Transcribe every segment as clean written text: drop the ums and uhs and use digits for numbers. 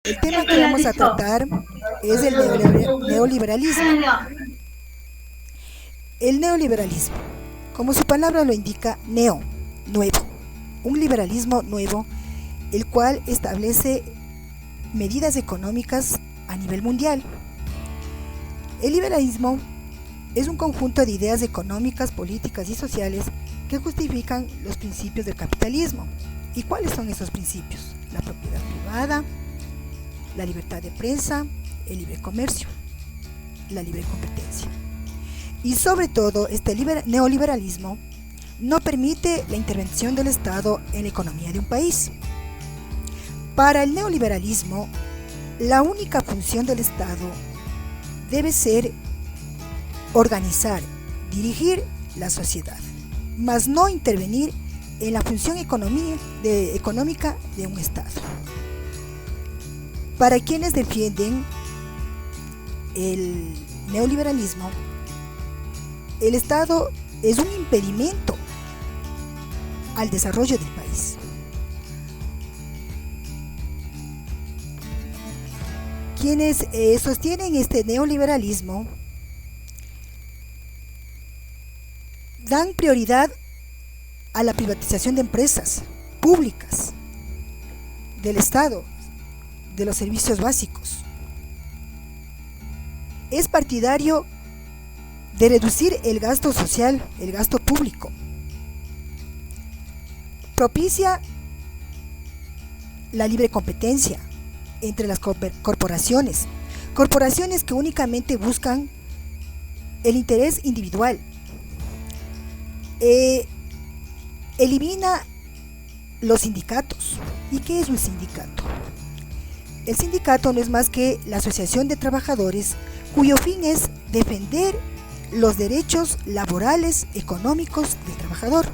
El tema que vamos a tratar es el neoliberalismo. El neoliberalismo, como su palabra lo indica, neo, nuevo, un liberalismo nuevo, el cual establece medidas económicas a nivel mundial. El liberalismo es un conjunto de ideas económicas, políticas y sociales que justifican los principios del capitalismo. ¿Y cuáles son esos principios? La propiedad privada, la libertad de prensa, el libre comercio, la libre competencia. Y sobre todo, este neoliberalismo no permite la intervención del Estado en la economía de un país. Para el neoliberalismo, la única función del Estado debe ser organizar, dirigir la sociedad, mas no intervenir en la función económica de un Estado. Para quienes defienden el neoliberalismo, el Estado es un impedimento al desarrollo del país. Quienes sostienen este neoliberalismo dan prioridad a la privatización de empresas públicas, del Estado, de los servicios básicos. Es partidario de reducir el gasto social, el gasto público. Propicia la libre competencia entre las corporaciones que únicamente buscan el interés individual. Elimina los sindicatos. ¿Y qué es un sindicato? El sindicato no es más que la asociación de trabajadores cuyo fin es defender los derechos laborales, económicos del trabajador.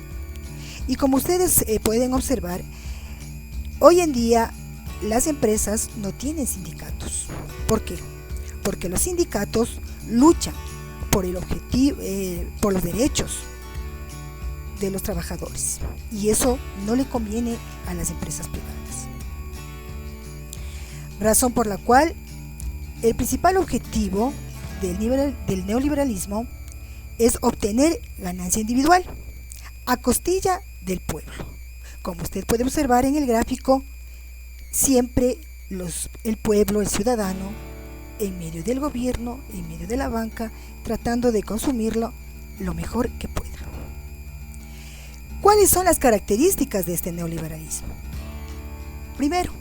Y como ustedes pueden observar, hoy en día las empresas no tienen sindicatos. ¿Por qué? Porque los sindicatos luchan por el objetivo, por los derechos de los trabajadores, y eso no le conviene a las empresas privadas. Razón por la cual el principal objetivo del neoliberalismo es obtener ganancia individual a costilla del pueblo. Como usted puede observar en el gráfico, siempre el pueblo, el ciudadano, en medio del gobierno, en medio de la banca, tratando de consumirlo lo mejor que pueda. ¿Cuáles son las características de este neoliberalismo? Primero,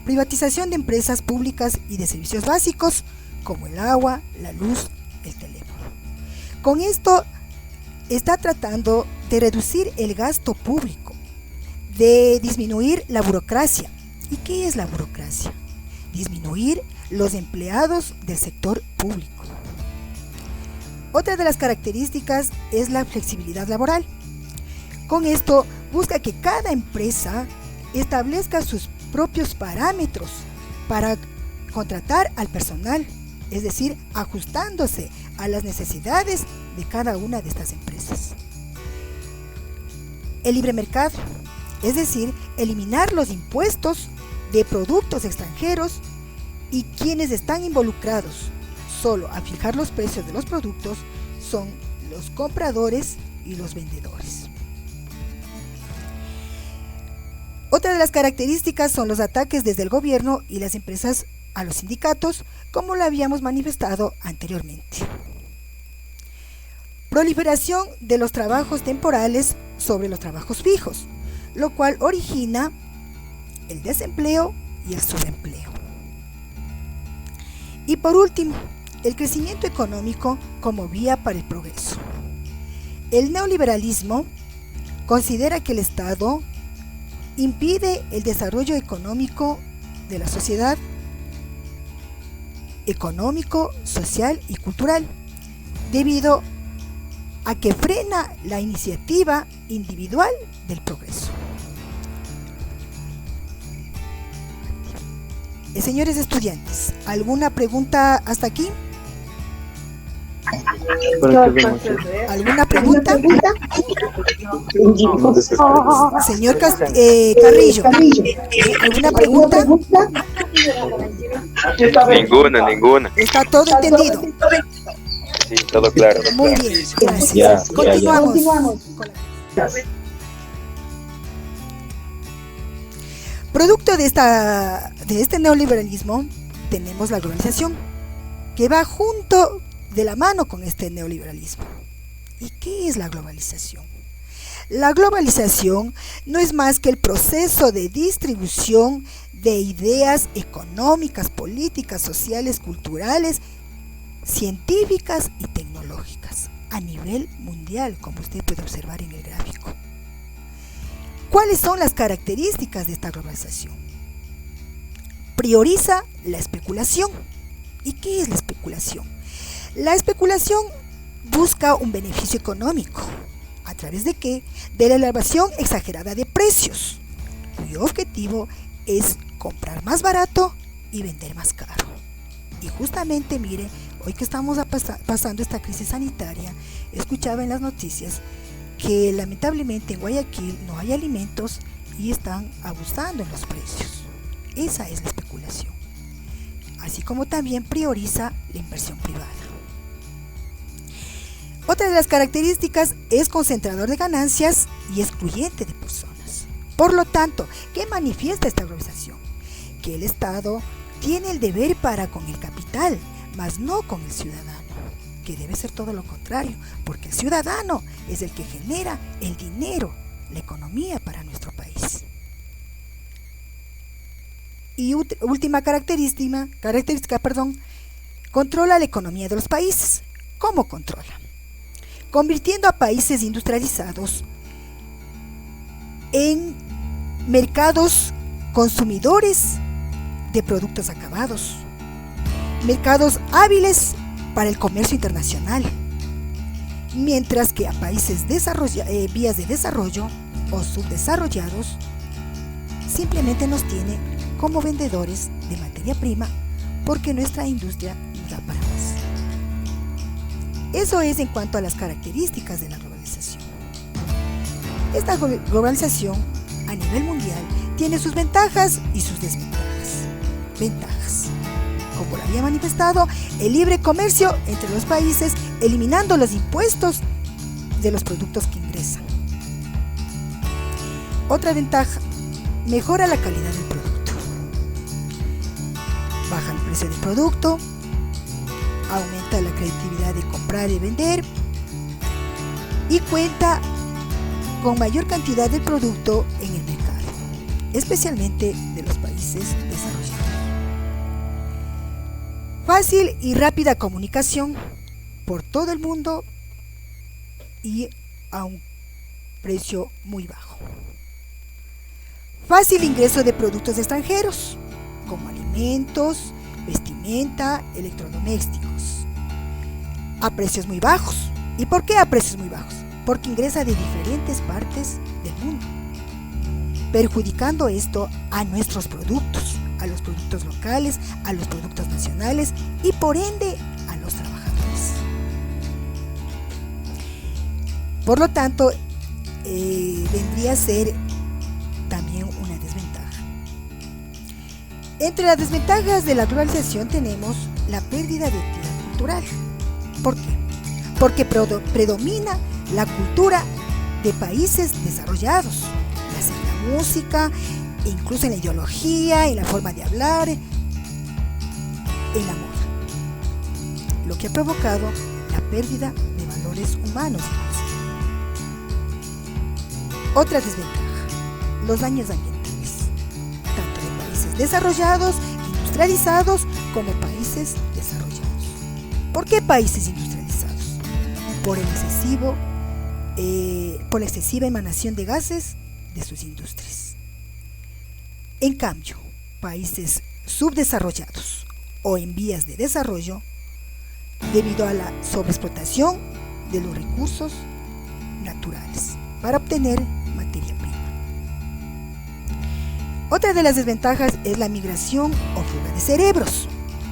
privatización de empresas públicas y de servicios básicos como el agua, la luz, el teléfono. Con esto está tratando de reducir el gasto público, de disminuir la burocracia. ¿Y qué es la burocracia? Disminuir los empleados del sector público. Otra de las características es la flexibilidad laboral. Con esto busca que cada empresa establezca sus propios parámetros para contratar al personal, es decir, ajustándose a las necesidades de cada una de estas empresas. El libre mercado, es decir, eliminar los impuestos de productos extranjeros, y quienes están involucrados solo a fijar los precios de los productos son los compradores y los vendedores. Otra de las características son los ataques desde el gobierno y las empresas a los sindicatos, como lo habíamos manifestado anteriormente. Proliferación de los trabajos temporales sobre los trabajos fijos, lo cual origina el desempleo y el subempleo. Y por último, el crecimiento económico como vía para el progreso. El neoliberalismo considera que el Estado impide el desarrollo económico de la sociedad, económico, social y cultural, debido a que frena la iniciativa individual del progreso. Señores estudiantes, ¿alguna pregunta hasta aquí? para que veamos. ¿Alguna pregunta? No, Señor Carrillo, ¿alguna pregunta? Ninguna. ¿Está todo entendido? Sí, todo claro. Muy bien, gracias. Ya. Continuamos. Producto de este neoliberalismo tenemos la globalización, que va junto de la mano con este neoliberalismo. ¿Y qué es la globalización? La globalización no es más que el proceso de distribución de ideas económicas, políticas, sociales, culturales, científicas y tecnológicas a nivel mundial, como usted puede observar en el gráfico. ¿Cuáles son las características de esta globalización? Prioriza la especulación. ¿Y qué es la especulación? La especulación busca un beneficio económico. ¿A través de qué? De la elevación exagerada de precios, cuyo objetivo es comprar más barato y vender más caro. Y justamente, mire, hoy que estamos pasando esta crisis sanitaria, escuchaba en las noticias que lamentablemente en Guayaquil no hay alimentos y están abusando en los precios. Esa es la especulación. Así como también prioriza la inversión privada. Otra de las características es concentrador de ganancias y excluyente de personas. Por lo tanto, ¿qué manifiesta esta globalización? Que el Estado tiene el deber para con el capital, mas no con el ciudadano, que debe ser todo lo contrario, porque el ciudadano es el que genera el dinero, la economía para nuestro país. Y última característica, controla la economía de los países. ¿Cómo controla? Convirtiendo a países industrializados en mercados consumidores de productos acabados, mercados hábiles para el comercio internacional, mientras que a países vías de desarrollo o subdesarrollados simplemente nos tiene como vendedores de materia prima porque nuestra industria no da para más. Eso es en cuanto a las características de la globalización. Esta globalización a nivel mundial tiene sus ventajas y sus desventajas. Ventajas: como lo había manifestado, el libre comercio entre los países, eliminando los impuestos de los productos que ingresan. Otra ventaja: mejora la calidad del producto, baja el precio del producto, aumenta la creatividad de comprar y vender y cuenta con mayor cantidad de producto en el mercado, especialmente de los países desarrollados. Fácil y rápida comunicación por todo el mundo y a un precio muy bajo. Fácil ingreso de productos extranjeros, como alimentos, vestimenta, electrodomésticos, a precios muy bajos. ¿Y por qué a precios muy bajos? Porque ingresa de diferentes partes del mundo, perjudicando esto a nuestros productos, a los productos locales, a los productos nacionales y por ende a los trabajadores. Por lo tanto, vendría a ser también una desventaja. Entre las desventajas de la globalización tenemos la pérdida de identidad cultural. ¿Por qué? Porque predomina la cultura de países desarrollados, ya sea en la música, e incluso en la ideología, en la forma de hablar, en la moda, lo que ha provocado la pérdida de valores humanos. Otra desventaja: los daños ambientales, tanto de países desarrollados, industrializados, como países desarrollados. ¿Por qué países industrializados? Por la excesiva emanación de gases de sus industrias. En cambio, países subdesarrollados o en vías de desarrollo, debido a la sobreexplotación de los recursos naturales para obtener materia prima. Otra de las desventajas es la migración o fuga de cerebros.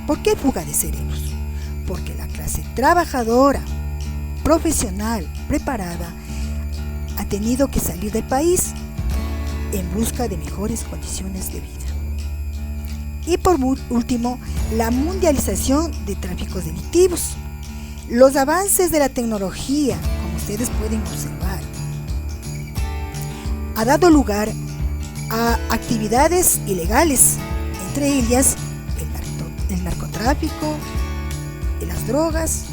¿Por qué fuga de cerebros? Porque la clase trabajadora profesional preparada ha tenido que salir del país en busca de mejores condiciones de vida. Y por último, la mundialización de tráficos delictivos. Los avances de la tecnología, como ustedes pueden observar, ha dado lugar a actividades ilegales, entre ellas el narcotráfico, las drogas,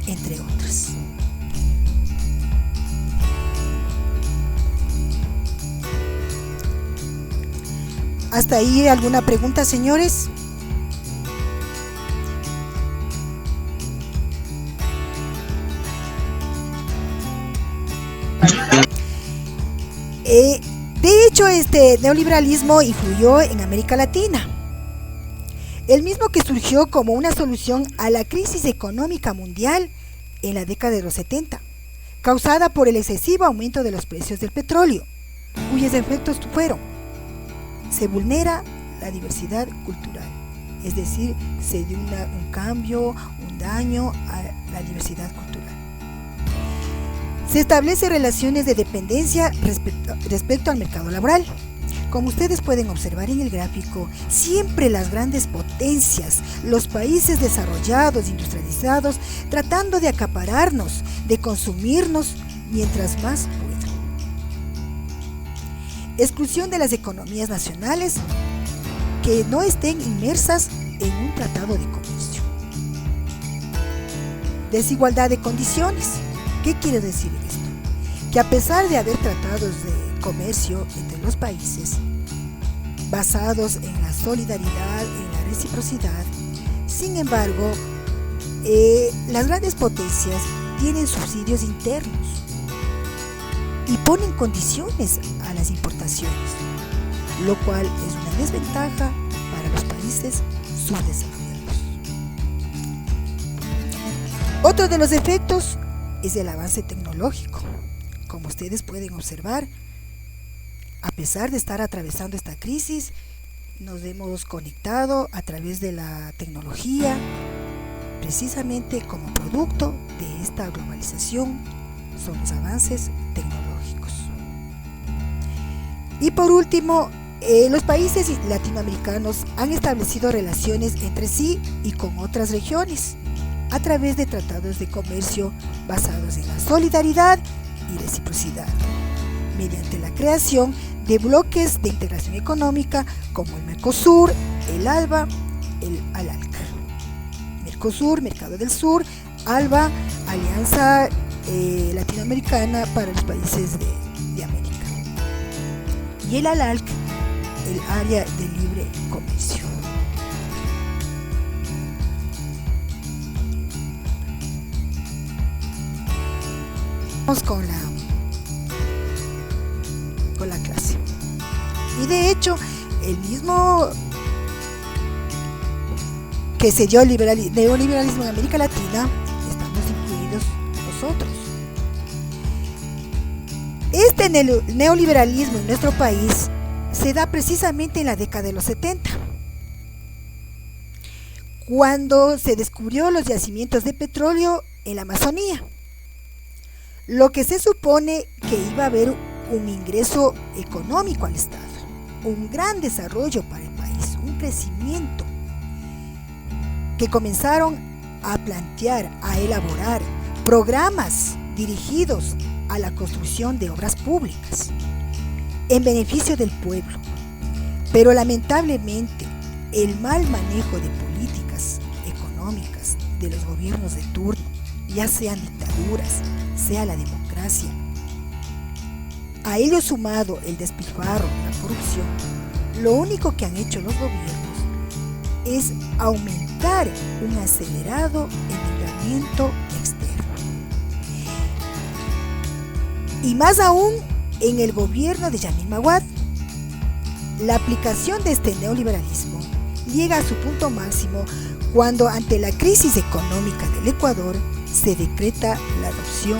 entre otras. ¿Hasta ahí alguna pregunta, señores? De hecho, este neoliberalismo influyó en América Latina, el mismo que surgió como una solución a la crisis económica mundial en la década de los 70, causada por el excesivo aumento de los precios del petróleo, cuyos efectos fueron: se vulnera la diversidad cultural, es decir, se dio un cambio, un daño a la diversidad cultural. Se establecen relaciones de dependencia respecto al mercado laboral. Como ustedes pueden observar en el gráfico, siempre las grandes potencias, los países desarrollados, industrializados, tratando de acapararnos, de consumirnos mientras más puedan. Exclusión de las economías nacionales que no estén inmersas en un tratado de comercio. Desigualdad de condiciones. ¿Qué quiere decir esto? Que a pesar de haber tratados de comercio entre los países basados en la solidaridad, en la reciprocidad, sin embargo, las grandes potencias tienen subsidios internos y ponen condiciones a las importaciones, lo cual es una desventaja para los países subdesarrollados. Otro de los efectos es el avance tecnológico. Como ustedes pueden observar, a pesar de estar atravesando esta crisis, nos hemos conectado a través de la tecnología, precisamente como producto de esta globalización, son los avances tecnológicos. Y por último, los países latinoamericanos han establecido relaciones entre sí y con otras regiones a través de tratados de comercio basados en la solidaridad y reciprocidad, mediante la creación de bloques de integración económica como el Mercosur, el ALBA, el ALAC. Mercosur, Mercado del Sur; ALBA, Alianza Latinoamericana para los países de América; y el ALAC, el Área de Libre Comercio. Vamos con la clase. Y de hecho, el mismo que se dio el neoliberalismo en América Latina, estamos incluidos nosotros. Este neoliberalismo en nuestro país se da precisamente en la década de los 70, cuando se descubrió los yacimientos de petróleo en la Amazonía, lo que se supone que iba a haber un ingreso económico al Estado, un gran desarrollo para el país, un crecimiento, que comenzaron a plantear, a elaborar programas dirigidos a la construcción de obras públicas en beneficio del pueblo. Pero lamentablemente el mal manejo de políticas económicas de los gobiernos de turno, ya sean dictaduras, sea la democracia, a ello sumado el despilfarro, la corrupción, lo único que han hecho los gobiernos es aumentar un acelerado endeudamiento externo. Y más aún en el gobierno de Yamil Maguad, la aplicación de este neoliberalismo llega a su punto máximo cuando, ante la crisis económica del Ecuador, se decreta la adopción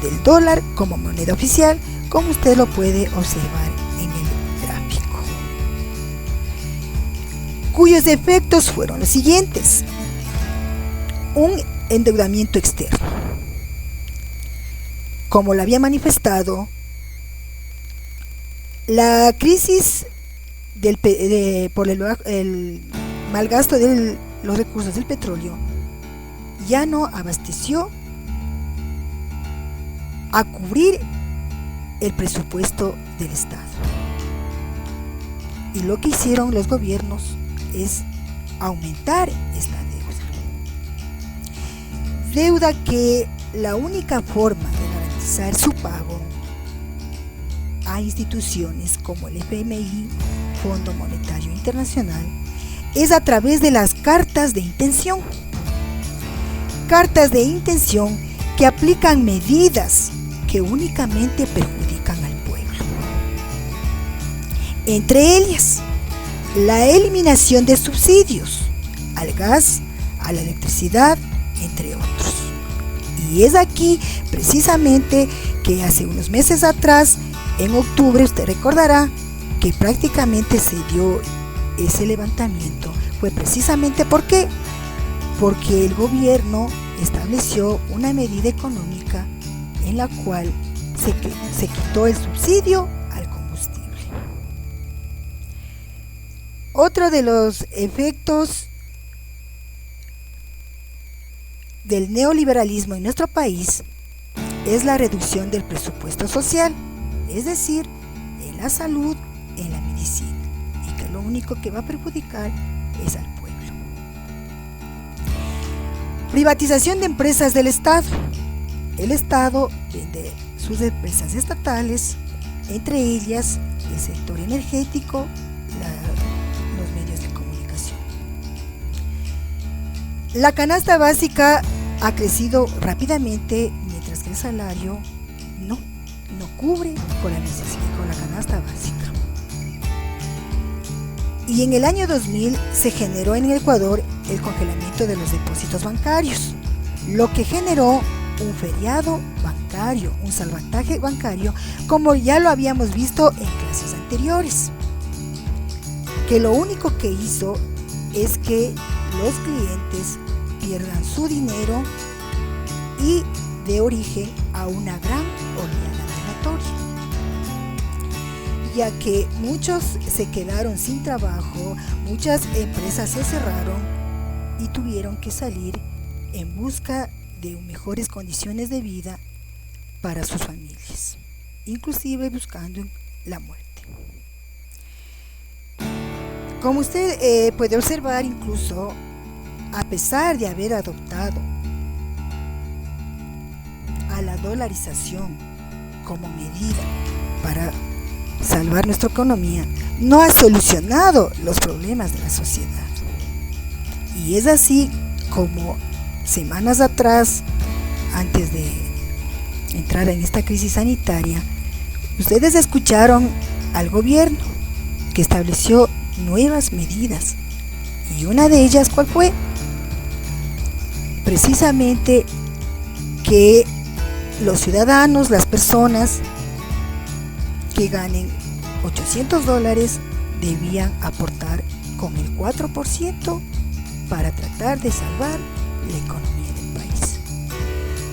del dólar como moneda oficial, como usted lo puede observar en el gráfico, cuyos efectos fueron los siguientes: un endeudamiento externo, como lo había manifestado, la crisis por el mal gasto de los recursos del petróleo ya no abasteció a cubrir el presupuesto del Estado. Y lo que hicieron los gobiernos es aumentar esta deuda que la única forma de garantizar su pago a instituciones como el FMI, Fondo Monetario Internacional, es a través de las cartas de intención. Cartas de intención que aplican medidas que únicamente perjudican al pueblo. Entre ellas, la eliminación de subsidios al gas, a la electricidad, entre otros. Y es aquí precisamente que hace unos meses atrás, en octubre, usted recordará que prácticamente se dio ese levantamiento. Fue precisamente porque el gobierno estableció una medida económica en la cual se quitó el subsidio al combustible. Otro de los efectos del neoliberalismo en nuestro país es la reducción del presupuesto social, es decir, en la salud, en la medicina, y que lo único que va a perjudicar es al pueblo. Privatización de empresas del Estado. El Estado vende sus empresas estatales, entre ellas el sector energético, los medios de comunicación. La canasta básica ha crecido rápidamente, mientras que el salario no cubre con la canasta básica. Y en el año 2000 se generó en el Ecuador el congelamiento de los depósitos bancarios, lo que generó un feriado bancario, un salvataje bancario, como ya lo habíamos visto en clases anteriores, que lo único que hizo es que los clientes pierdan su dinero y dé origen a una gran oleada migratoria, ya que muchos se quedaron sin trabajo, muchas empresas se cerraron y tuvieron que salir en busca de mejores condiciones de vida para sus familias, inclusive buscando la muerte. Como usted puede observar, incluso a pesar de haber adoptado a la dolarización como medida para salvar nuestra economía, no ha solucionado los problemas de la sociedad. Y es así como semanas atrás, antes de entrar en esta crisis sanitaria, ustedes escucharon al gobierno que estableció nuevas medidas. Y una de ellas, ¿cuál fue? Precisamente que los ciudadanos, las personas que ganen $800 debían aportar con el 4% para tratar de salvar la economía del país.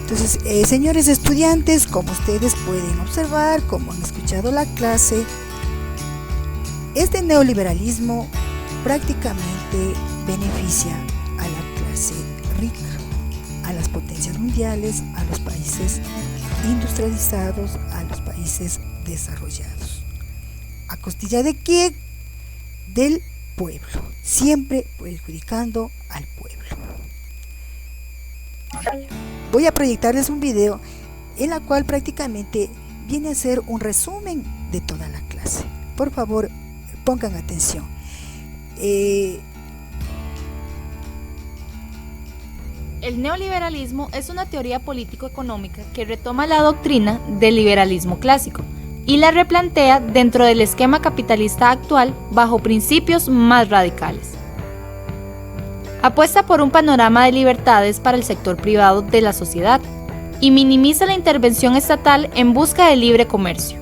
Entonces, señores estudiantes, como ustedes pueden observar, como han escuchado la clase, este neoliberalismo prácticamente beneficia a la clase rica, a las potencias mundiales, a los países industrializados, a los países desarrollados. ¿A costilla de quién? Del pueblo, siempre perjudicando al pueblo. Voy a proyectarles un video en la cual prácticamente viene a ser un resumen de toda la clase. Por favor, pongan atención. El neoliberalismo es una teoría político-económica que retoma la doctrina del liberalismo clásico y la replantea dentro del esquema capitalista actual bajo principios más radicales. Apuesta por un panorama de libertades para el sector privado de la sociedad y minimiza la intervención estatal en busca del libre comercio.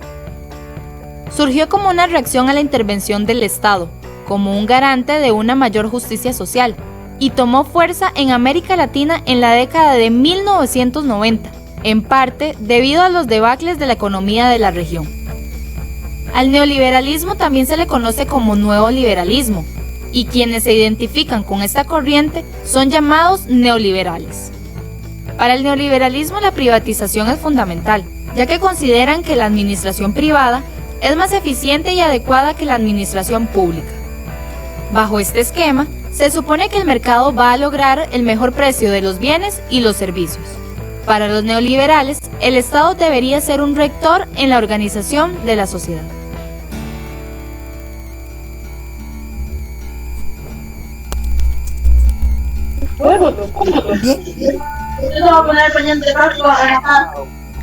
Surgió como una reacción a la intervención del Estado, como un garante de una mayor justicia social, y tomó fuerza en América Latina en la década de 1990, en parte debido a los debacles de la economía de la región. Al neoliberalismo también se le conoce como nuevo liberalismo, y quienes se identifican con esta corriente son llamados neoliberales. Para el neoliberalismo la privatización es fundamental, ya que consideran que la administración privada es más eficiente y adecuada que la administración pública. Bajo este esquema, se supone que el mercado va a lograr el mejor precio de los bienes y los servicios. Para los neoliberales, el Estado debería ser un rector en la organización de la sociedad. Bien.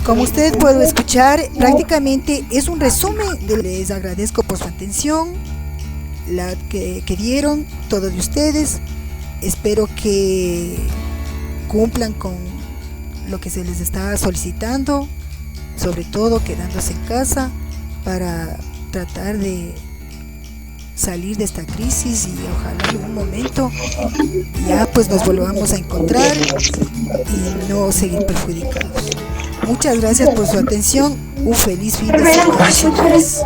Como usted puede escuchar, prácticamente es un resumen. Les agradezco por su atención, la que dieron todos de ustedes. Espero que cumplan con lo que se les está solicitando, sobre todo quedándose en casa para tratar de salir de esta crisis, y ojalá en algún momento ya pues nos volvamos a encontrar y no seguir perjudicados. Muchas gracias por su atención. Un feliz fin de semana, señores.